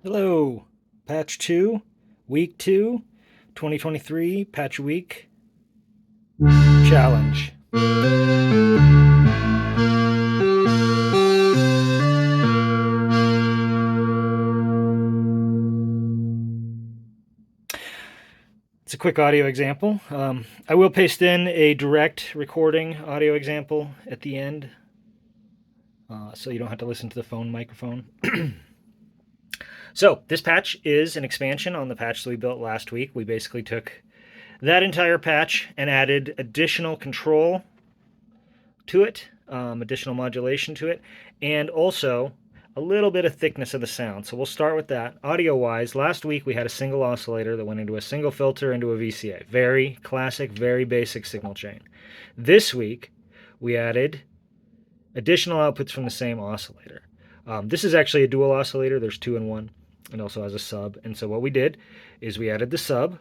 Hello, Patch 2, Week 2, 2023, Patch Week Challenge. It's a quick audio example. I will paste in a direct recording audio example at the end, so you don't have to listen to the phone microphone. So, this patch is an expansion on the patch that we built last week. We basically took that entire patch and added additional control to it, additional modulation to it, and also a little bit of thickness of the sound. So we'll start with that. Audio-wise, last week we had a single oscillator that went into a single filter into a VCA. Very classic, very basic signal chain. This week we added additional outputs from the same oscillator. This is actually a dual oscillator. There's two in one, and also has a sub. And so what we did is we added the sub,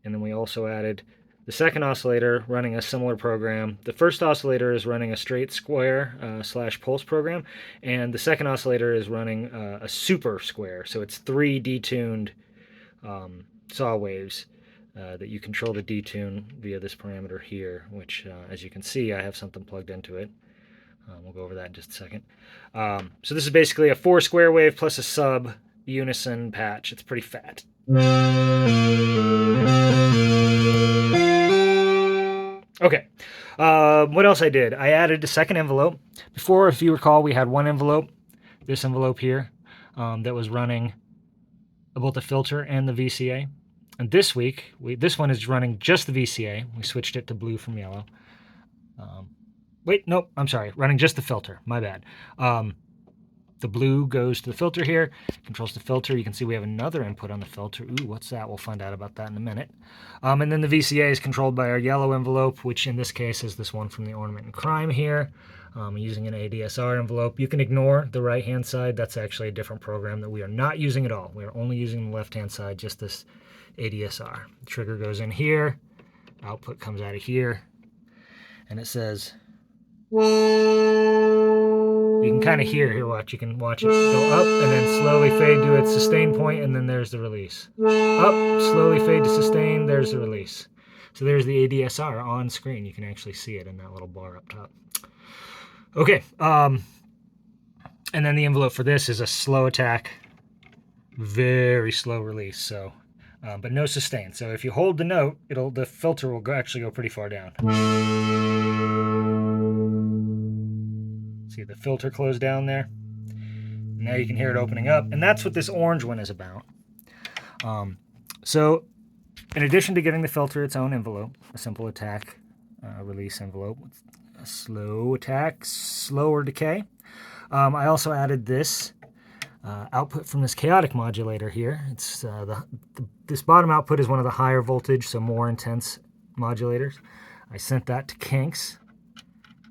and then we also added the second oscillator running a similar program. The first oscillator is running a straight square slash pulse program, and the second oscillator is running a super square. So it's three detuned saw waves that you control the detune via this parameter here, which as you can see, I have something plugged into it. We'll go over that in just a second. So this is basically a four square wave plus a sub unison patch. It's pretty fat. Okay, what else I did? I added a second envelope. Before, if you recall, we had one envelope, this envelope here, that was running both the filter and the VCA. And this week, this one is running just the VCA. We switched it to blue from yellow. Wait, nope, I'm sorry, running just the filter, my bad. The blue goes to the filter here, controls the filter. You can see we have another input on the filter. Ooh, what's that? We'll find out about that in a minute. And then the VCA is controlled by our yellow envelope, which in this case is this one from the Ornament and Crime here, using an ADSR envelope. You can ignore the right-hand side. That's actually a different program that we are not using at all. We are only using the left-hand side, just this ADSR. The trigger goes in here, output comes out of here, and it says... You can kind of hear, here watch, you can watch it go up and then slowly fade to its sustain point, and then there's the release. Up, slowly fade to sustain, there's the release. So there's the ADSR on screen. You can actually see it in that little bar up top. Okay, and then the envelope for this is a slow attack, very slow release, so, but no sustain. So if you hold the note, the filter will actually go pretty far down. See the filter close down there? Now you can hear it opening up, and that's what this orange one is about. So in addition to giving the filter its own envelope, a simple attack release envelope, a slow attack, slower decay, I also added this output from this chaotic modulator here. It's this bottom output is one of the higher voltage, so more intense modulators. I sent that to Kinks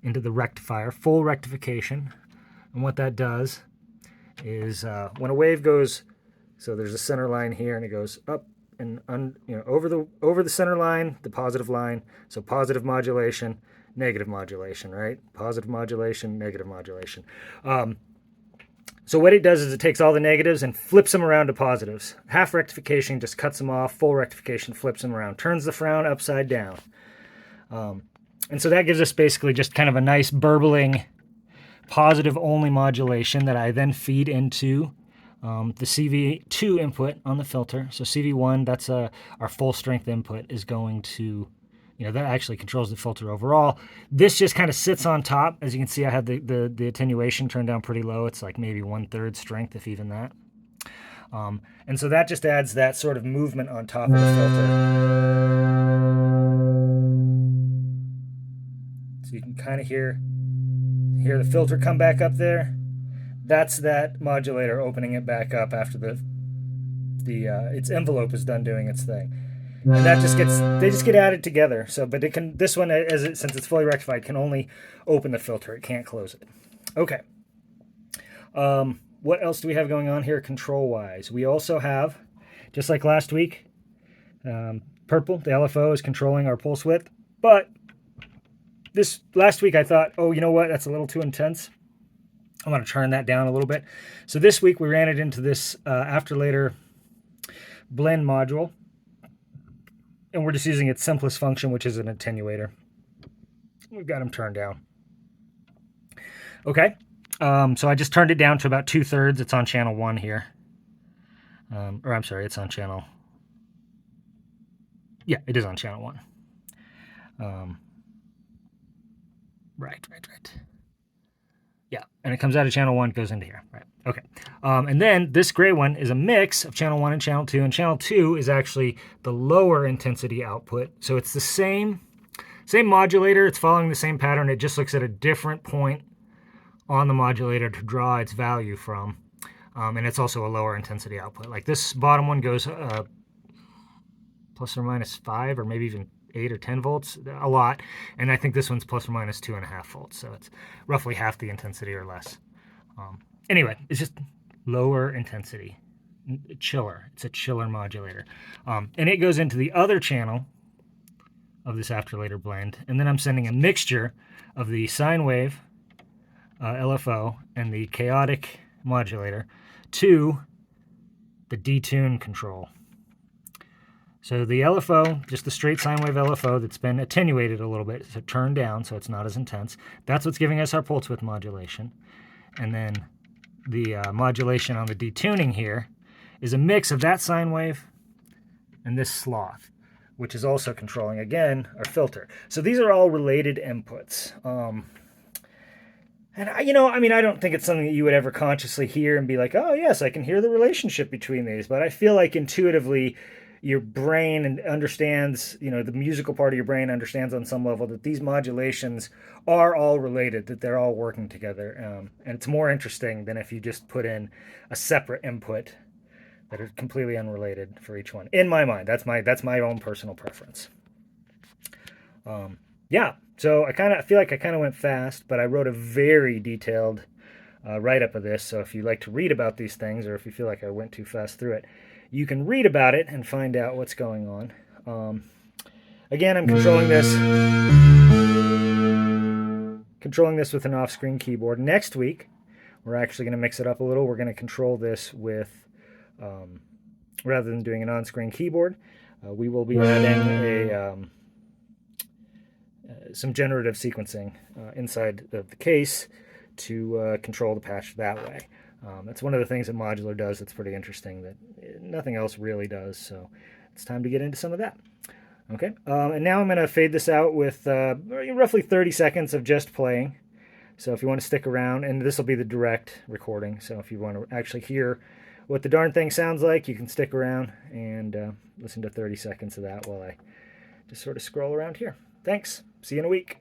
into the rectifier, full rectification. And what that does is when a wave goes, so there's a center line here and it goes up and over the center line, the positive line. So positive modulation, negative modulation, right? Positive modulation, negative modulation. So what it does is it takes all the negatives and flips them around to positives. Half rectification just cuts them off. Full rectification flips them around, turns the frown upside down. And so that gives us basically just kind of a nice burbling positive only modulation that I then feed into the CV2 input on the filter. So CV1, that's our full strength input, is going to, that actually controls the filter overall. This just kind of sits on top. As you can see, I have the attenuation turned down pretty low. It's like maybe 1/3 strength, if even that. And so that just adds that sort of movement on top of the filter. So you can kind of hear the filter come back up there. That's that modulator opening it back up after its envelope is done doing its thing. And that they just get added together. So, but this one, since it's fully rectified, can only open the filter. It can't close it. Okay. What else do we have going on here control-wise? We also have, just like last week, purple, the LFO, is controlling our pulse width, but last week I thought, oh, you know what? That's a little too intense. I'm going to turn that down a little bit. So this week we ran it into this after-later blend module, and we're just using its simplest function, which is an attenuator. We've got them turned down. Okay, so I just turned it down to about 2/3. It's on channel 1 here. Or I'm sorry, it's on channel... Yeah, it is on channel 1. Right. Yeah, and it comes out of channel 1, goes into here. Right. Okay. And then this gray one is a mix of channel 1 and channel 2, and channel 2 is actually the lower intensity output. So it's the same modulator. It's following the same pattern. It just looks at a different point on the modulator to draw its value from. And it's also a lower intensity output. Like this bottom one goes plus or minus 5 or maybe even 8 or 10 volts, a lot. And I think this one's plus or minus 2.5 volts. So it's roughly half the intensity or less. Anyway, it's just lower intensity, chiller. It's a chiller modulator. And it goes into the other channel of this after-later blend. And then I'm sending a mixture of the sine wave LFO and the chaotic modulator to the detune control. So the LFO, just the straight sine wave LFO that's been attenuated a little bit, so turned down so it's not as intense. That's what's giving us our pulse width modulation. And then the modulation on the detuning here is a mix of that sine wave and this sloth, which is also controlling, again, our filter. So these are all related inputs. And, I don't think it's something that you would ever consciously hear and be like, oh, yes, I can hear the relationship between these. But I feel like intuitively your brain understands, the musical part of your brain understands on some level that these modulations are all related, that they're all working together. And it's more interesting than if you just put in a separate input that are completely unrelated for each one. In my mind, that's my own personal preference. Yeah, so I feel like I kind of went fast, but I wrote a very detailed write-up of this. So if you like to read about these things, or if you feel like I went too fast through it, you can read about it and find out what's going on. Again, I'm controlling this with an off-screen keyboard. Next week, we're actually going to mix it up a little. We're going to control this with, rather than doing an on-screen keyboard, we will be adding some generative sequencing inside of the case to control the patch that way. That's one of the things that modular does that's pretty interesting that nothing else really does. So it's time to get into some of that. Okay, and now I'm going to fade this out with roughly 30 seconds of just playing. So if you want to stick around, and this will be the direct recording, so if you want to actually hear what the darn thing sounds like, you can stick around and listen to 30 seconds of that while I just sort of scroll around here. Thanks. See you in a week.